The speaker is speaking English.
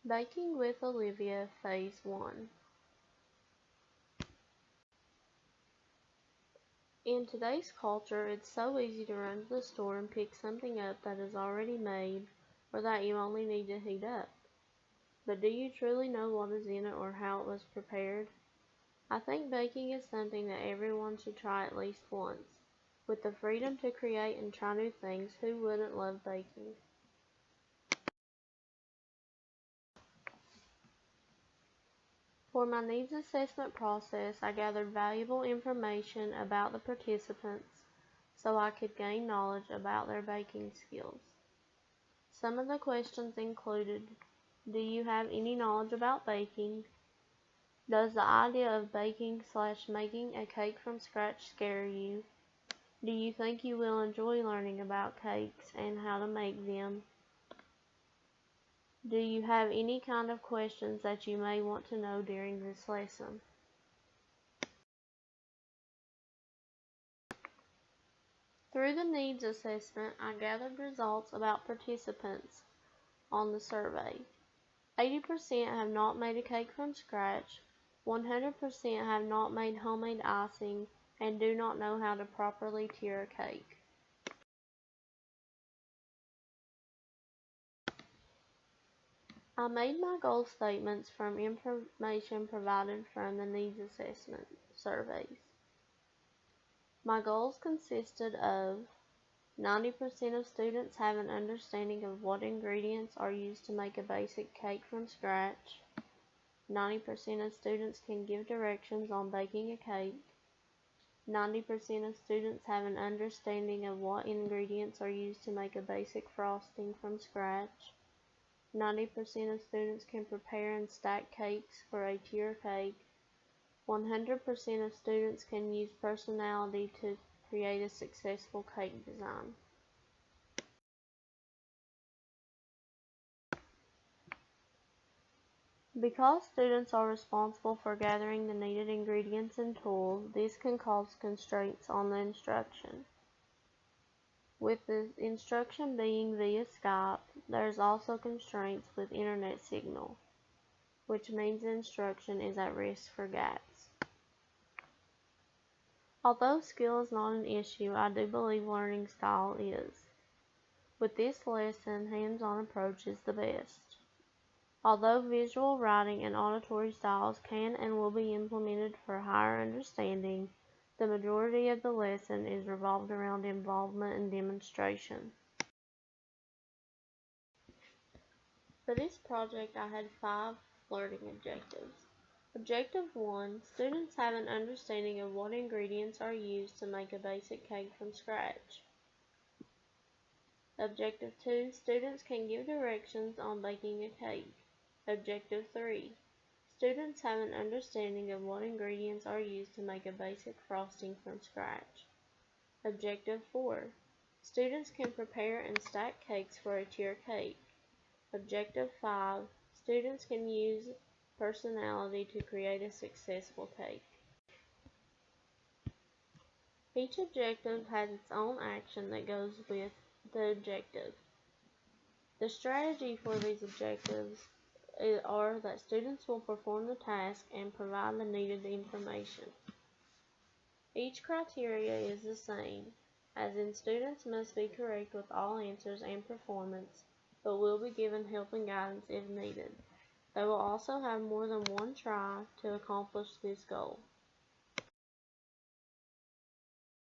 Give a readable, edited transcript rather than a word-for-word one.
Baking with Olivia, Phase 1. In today's culture, it's so easy to run to the store and pick something up that is already made or that you only need to heat up. But do you truly know what is in it or how it was prepared? I think baking is something that everyone should try at least once. With the freedom to create and try new things, who wouldn't love baking? For my needs assessment process, I gathered valuable information about the participants so I could gain knowledge about their baking skills. Some of the questions included: do you have any knowledge about baking? Does the idea of baking/making a cake from scratch scare you? Do you think you will enjoy learning about cakes and how to make them? Do you have any kind of questions that you may want to know during this lesson? Through the needs assessment, I gathered results about participants on the survey. 80% have not made a cake from scratch, 100% have not made homemade icing, and do not know how to properly tier a cake. I made my goal statements from information provided from the needs assessment surveys. My goals consisted of 90% of students have an understanding of what ingredients are used to make a basic cake from scratch. 90% of students can give directions on baking a cake. 90% of students have an understanding of what ingredients are used to make a basic frosting from scratch. 90% of students can prepare and stack cakes for a tier cake. 100% of students can use personality to create a successful cake design. Because students are responsible for gathering the needed ingredients and tools, this can cause constraints on the instruction. With the instruction being via Skype, there is also constraints with internet signal, which means the instruction is at risk for gaps. Although skill is not an issue, I do believe learning style is. With this lesson, hands-on approach is the best. Although visual, writing, and auditory styles can and will be implemented for higher understanding, the majority of the lesson is revolved around involvement and demonstration. For this project, I had 5 learning objectives. Objective 1, students have an understanding of what ingredients are used to make a basic cake from scratch. Objective 2, students can give directions on baking a cake. Objective 3, students have an understanding of what ingredients are used to make a basic frosting from scratch. Objective 4, students can prepare and stack cakes for a tier cake. Objective 5, students can use personality to create a successful cake. Each objective has its own action that goes with the objective. The strategy for these objectives are that students will perform the task and provide the needed information. Each criteria is the same, as in students must be correct with all answers and performance, but will be given help and guidance if needed. They will also have more than one try to accomplish this goal.